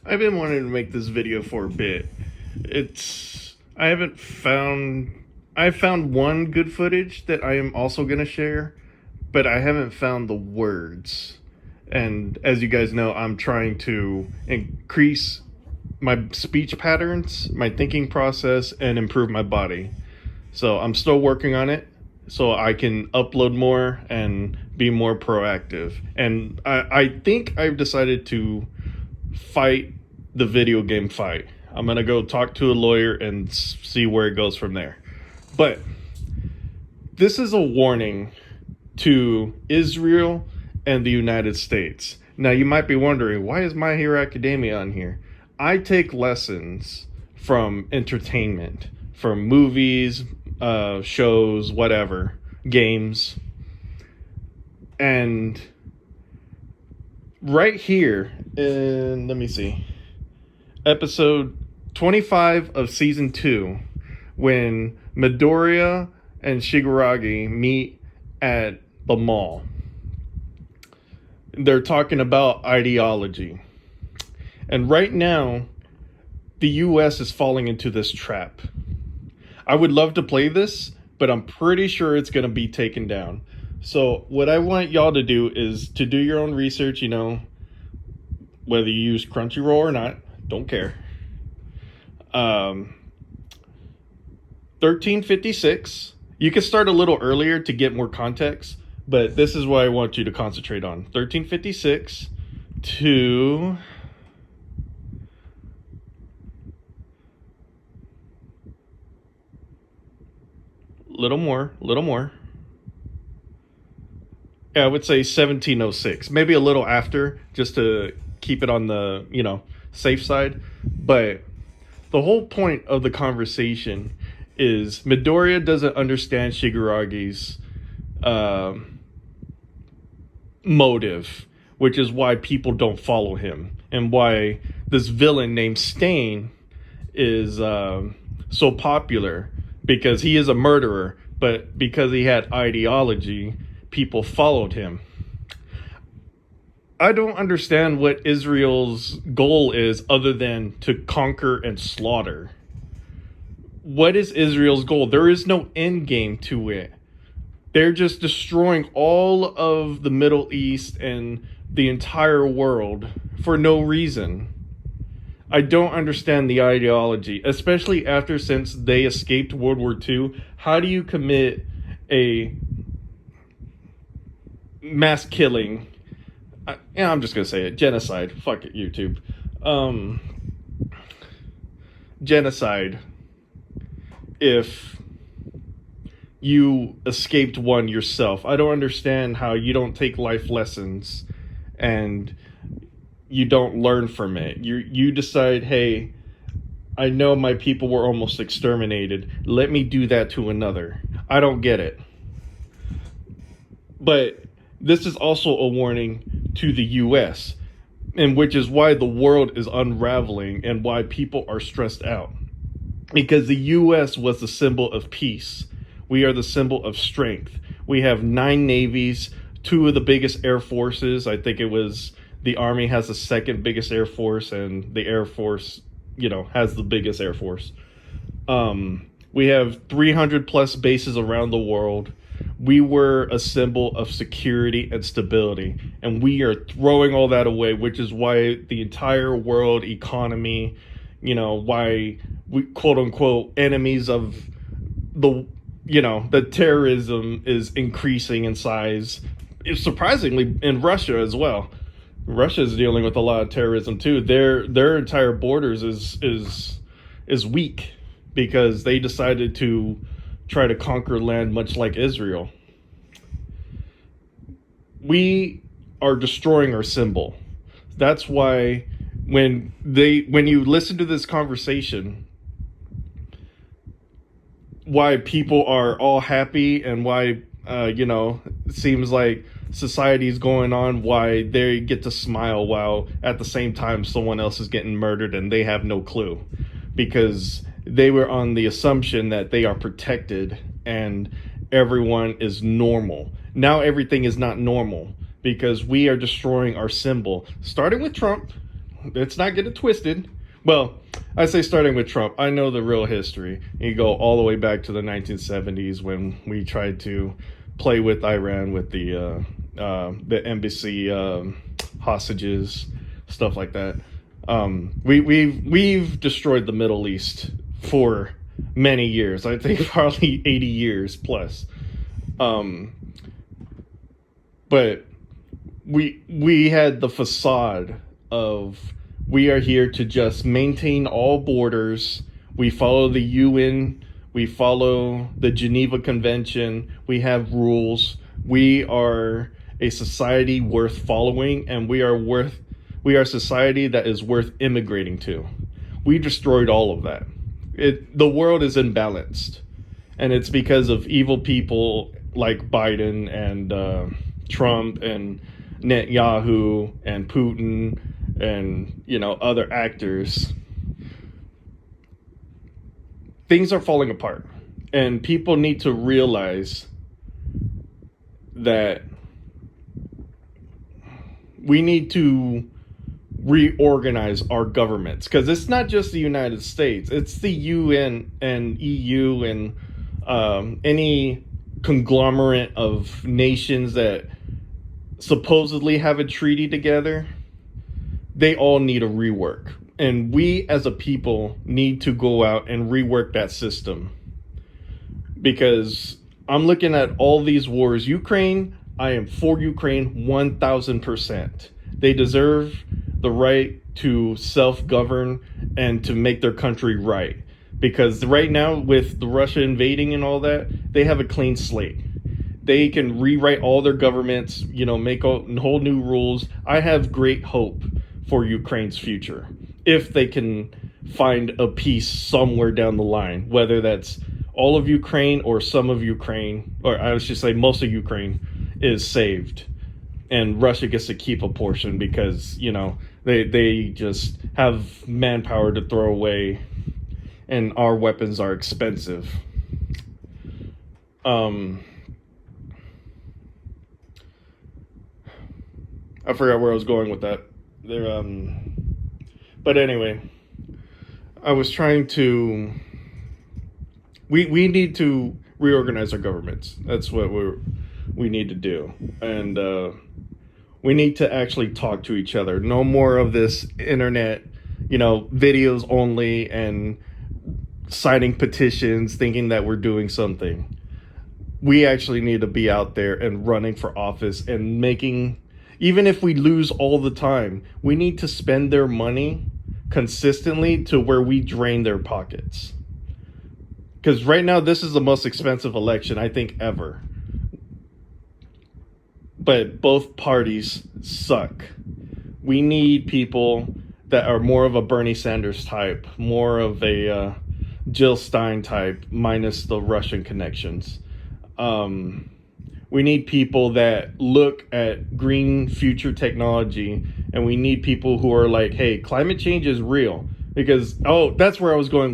I've been wanting to make this video for a bit. It's I haven't found I found one good footage that I am also going to share, but I haven't found the words. And as you guys know, I'm trying to increase my speech patterns, my thinking process, and improve my body. So I'm still working on it so I can upload more and be more proactive. And I think I've decided to fight the video game fight. I'm going to go talk to a lawyer and see where it goes from there. But this is a warning to Israel and the United States. Now, you might be wondering, why is My Hero Academia on here? I take lessons from entertainment, from movies, shows, whatever, games. And right here in, let me see, episode 25 of season 2, when Midoriya and Shigaraki meet at the mall. They're talking about ideology. And right now, the US is falling into this trap. I would love to play this, but I'm pretty sure it's going to be taken down. So what I want y'all to do is to do your own research, whether you use Crunchyroll or not, don't care. 1356. You can start a little earlier to get more context, but this is what I want you to concentrate on. 1356 to little more. Yeah, I would say 1706, maybe a little after, just to keep it on the, safe side. But the whole point of the conversation is Midoriya doesn't understand Shigaragi's motive, which is why people don't follow him and why this villain named Stain is so popular, because he is a murderer, but because he had ideology, people followed him. I don't understand what Israel's goal is other than to conquer and slaughter. What is Israel's goal? There is no end game to it. They're just destroying all of the Middle East and the entire world for no reason. I don't understand the ideology, especially since they escaped World War II. How do you commit a mass killing? I'm just going to say it. Genocide. Fuck it, YouTube. Genocide. If you escaped one yourself. I don't understand how you don't take life lessons and you don't learn from it. You decide, hey, I know my people were almost exterminated. Let me do that to another. I don't get it. But this is also a warning to the US, and which is why the world is unraveling and why people are stressed out. Because the US was the symbol of peace. We are the symbol of strength. We have 9 navies, 2 of the biggest air forces. I think it was the Army has the second biggest air force, and the Air Force, has the biggest air force. We have 300 plus bases around the world. We were a symbol of security and stability, and we are throwing all that away, which is why the entire world economy, why we quote unquote enemies of the terrorism is increasing in size. It's surprisingly in Russia as well. Russia is dealing with a lot of terrorism too. Their entire borders is weak because they decided to try to conquer land much like Israel. We are destroying our symbol. That's why when you listen to this conversation, why people are all happy and why it seems like society's going on, why they get to smile while at the same time someone else is getting murdered and they have no clue, because they were on the assumption that they are protected and everyone is normal. Now everything is not normal because we are destroying our symbol, starting with Trump, let's not get it twisted. Well, I say starting with Trump, I know the real history. You go all the way back to the 1970s when we tried to play with Iran with the embassy hostages, stuff like that. We've destroyed the Middle East for many years. I think probably 80 years plus. But we had the facade of we are here to just maintain all borders. We follow the UN. We follow the Geneva Convention. We have rules. We are a society worth following, and we are a society that is worth immigrating to. We destroyed all of that. The world is imbalanced, and it's because of evil people like Biden and Trump and Netanyahu and Putin and other actors. Things are falling apart, and people need to realize that we need to reorganize our governments, because it's not just the United States, it's the UN and EU and any conglomerate of nations that supposedly have a treaty together. They all need a rework, and we as a people need to go out and rework that system, because I'm looking at all these wars. Ukraine, I am for Ukraine 1000%. They deserve the right to self-govern and to make their country right, because right now with the Russia invading and all that, they have a clean slate. They can rewrite all their governments, make whole new rules. I have great hope for Ukraine's future if they can find a peace somewhere down the line, whether that's all of Ukraine or some of Ukraine, or I should say most of Ukraine is saved, and Russia gets to keep a portion because they just have manpower to throw away, and our weapons are expensive. I forgot where I was going with that. But anyway, I was trying to. We need to reorganize our governments. That's what we need to do, and we need to actually talk to each other. No more of this internet, videos only and signing petitions, thinking that we're doing something. We actually need to be out there and running for office and making. Even if we lose all the time, we need to spend their money consistently to where we drain their pockets. Because right now, this is the most expensive election, I think, ever. But both parties suck. We need people that are more of a Bernie Sanders type, more of a Jill Stein type, minus the Russian connections. We need people that look at green future technology, and we need people who are like, hey, climate change is real. Because, that's where I was going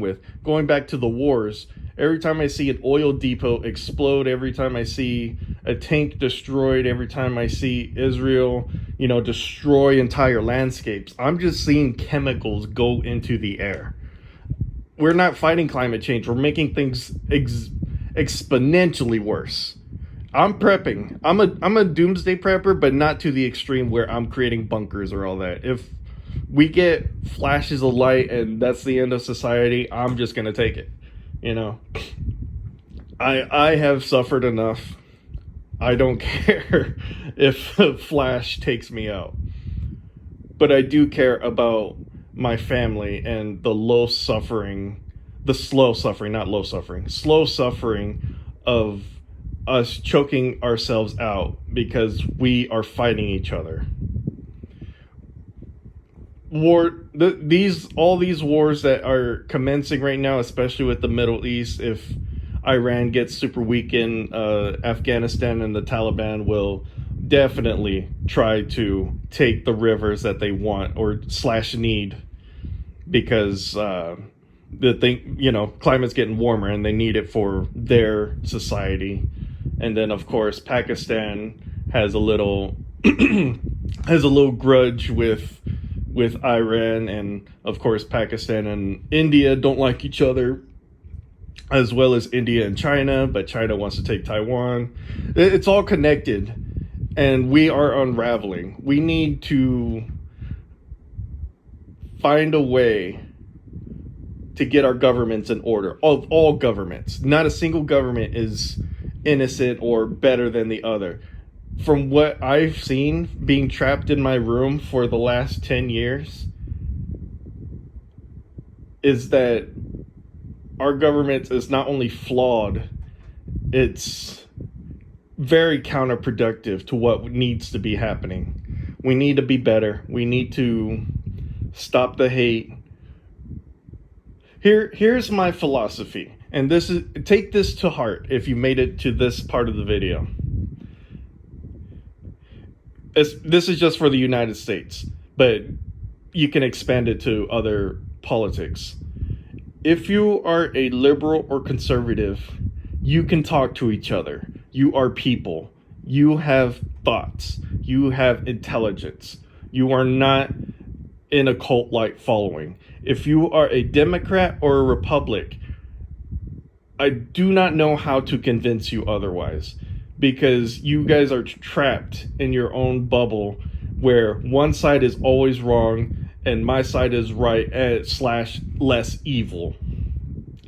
back to the wars. Every time I see an oil depot explode, every time I see a tank destroyed, every time I see Israel, destroy entire landscapes, I'm just seeing chemicals go into the air. We're not fighting climate change. We're making things exponentially worse. I'm prepping. I'm a doomsday prepper, but not to the extreme where I'm creating bunkers or all that. If we get flashes of light and that's the end of society, I'm just gonna take it. I have suffered enough. I don't care if a flash takes me out, but I do care about my family and the slow suffering of us choking ourselves out because we are fighting each other. All these wars that are commencing right now, especially with the Middle East, if Iran gets super weak in Afghanistan, and the Taliban will definitely try to take the rivers that they want or / need, because climate's getting warmer and they need it for their society. And then of course Pakistan has a little grudge with with Iran, and of course Pakistan and India don't like each other, as well as India and China, but China wants to take Taiwan. It's all connected, and we are unraveling. We need to find a way to get our governments in order. Of all governments, not a single government is innocent or better than the other. From what I've seen, being trapped in my room for the last 10 years, is that our government is not only flawed, it's very counterproductive to what needs to be happening. We need to be better. We need to stop the hate. Here's my philosophy, and take this to heart if you made it to this part of the video. This is just for the United States, but you can expand it to other politics. If you are a liberal or conservative, you can talk to each other. You are people. You have thoughts. You have intelligence. You are not in a cult-like following. If you are a Democrat or a Republic, I do not know how to convince you otherwise, because you guys are trapped in your own bubble where one side is always wrong and my side is right / less evil,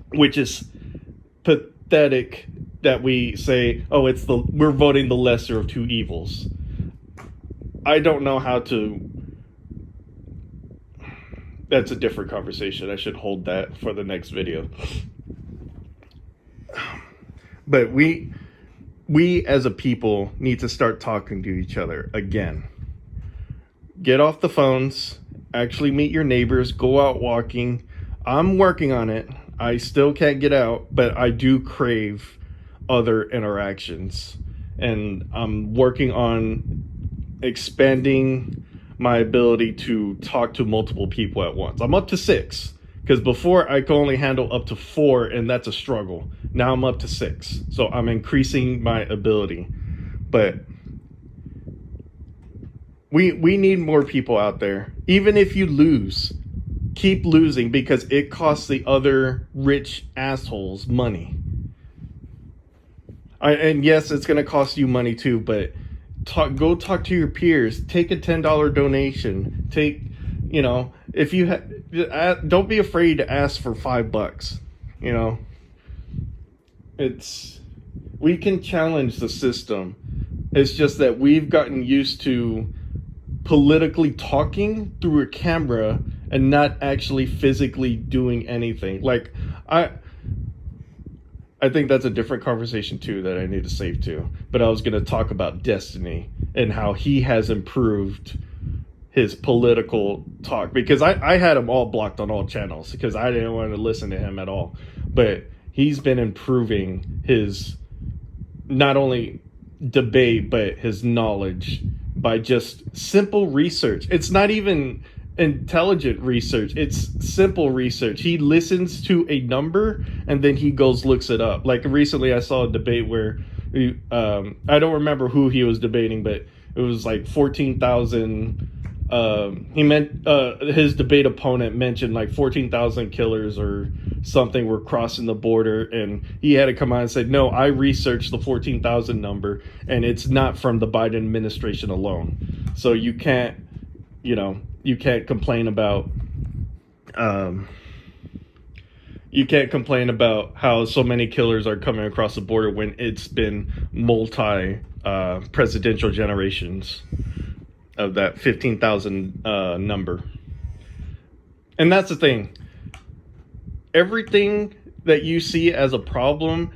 which is pathetic that we say, oh, we're voting the lesser of two evils. I don't know how to. That's a different conversation. I should hold that for the next video. But we as a people need to start talking to each other again. Get off the phones, actually meet your neighbors, go out walking. I'm working on it. I still can't get out, but I do crave other interactions. And I'm working on expanding my ability to talk to multiple people at once. I'm up to 6, because before I could only handle up to 4, and that's a struggle. Now I'm up to 6, so I'm increasing my ability. But we need more people out there. Even if you lose, keep losing, because it costs the other rich assholes money. And yes, it's going to cost you money too, but go talk to your peers. Take a $10 donation. If you don't be afraid to ask for $5. We can challenge the system. It's just that we've gotten used to politically talking through a camera and not actually physically doing anything. Like, I think that's a different conversation too that I need to save too. But I was going to talk about Destiny and how he has improved his political talk, because I had him all blocked on all channels because I didn't want to listen to him at all. But he's been improving his not only debate but his knowledge by just simple research. It's not even intelligent research, it's simple research. He listens to a number and then he looks it up. Like recently I saw a debate where I don't remember who he was debating, but it was like 14,000. He meant his debate opponent mentioned like 14,000 killers or something were crossing the border, and he had to come out and say, no, I researched the 14,000 number and it's not from the Biden administration alone. So you can't complain about how so many killers are coming across the border when it's been multi presidential generations of that 15,000 number. And that's the thing. Everything that you see as a problem,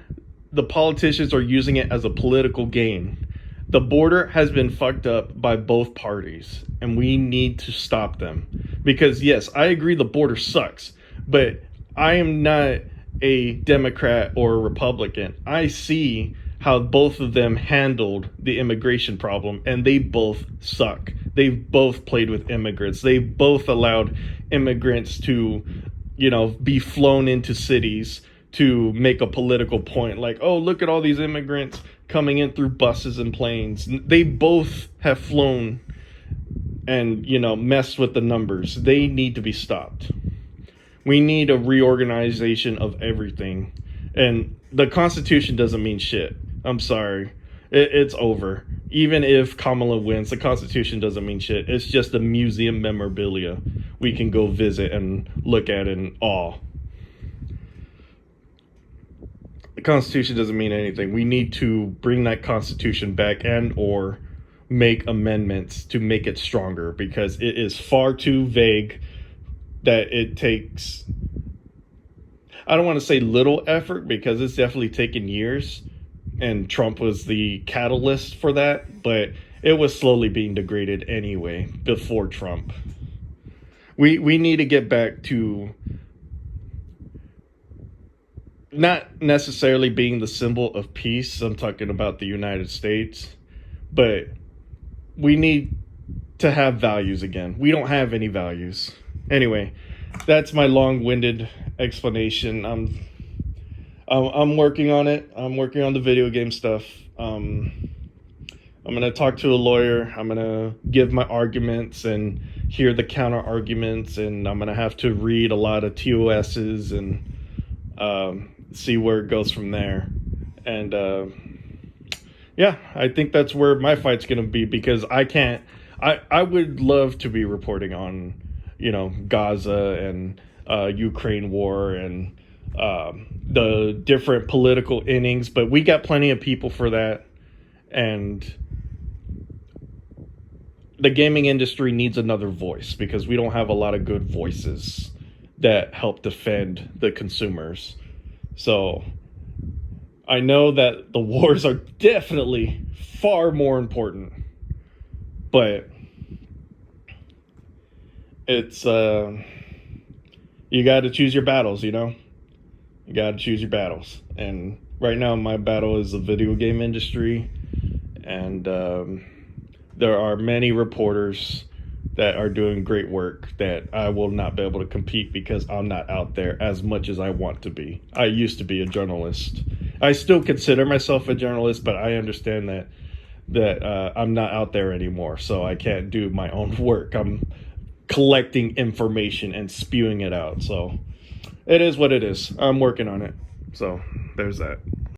the politicians are using it as a political gain. The border has been fucked up by both parties, and we need to stop them. Because yes, I agree the border sucks, but I am not a Democrat or a Republican. I see how both of them handled the immigration problem, and they both suck. They've both played with immigrants. They've both allowed immigrants to, be flown into cities to make a political point. Like, oh, look at all these immigrants coming in through buses and planes. They both have flown and mess with the numbers. They need to be stopped. We need a reorganization of everything. And the Constitution doesn't mean shit. I'm sorry. It's over. Even if Kamala wins, the Constitution doesn't mean shit. It's just a museum memorabilia we can go visit and look at in awe. The Constitution doesn't mean anything. We need to bring that Constitution back and or make amendments to make it stronger, because it is far too vague. That it takes, I don't want to say little effort, because it's definitely taken years, and Trump was the catalyst for that, but it was slowly being degraded anyway before Trump. We need to get back to not necessarily being the symbol of peace. I'm talking about the United States, but we need to have values again. We don't have any values. Anyway, that's my long-winded explanation. I'm working on it. I'm working on the video game stuff. I'm gonna talk to a lawyer. I'm gonna give my arguments and hear the counter arguments, and I'm gonna have to read a lot of TOSs and see where it goes from there. And yeah, I think that's where my fight's gonna be, because I would love to be reporting on Gaza and Ukraine war and the different political innings, but we got plenty of people for that, and the gaming industry needs another voice, because we don't have a lot of good voices that help defend the consumers. So I know that the wars are definitely far more important, but it's you got to choose your battles. You got to choose your battles, and right now my battle is the video game industry, and there are many reporters that are doing great work that I will not be able to compete, because I'm not out there as much as I want to be. I used to be a journalist. I still consider myself a journalist, but I understand that I'm not out there anymore, so I can't do my own work. I'm collecting information and spewing it out. So it is what it is. I'm working on it. So there's that.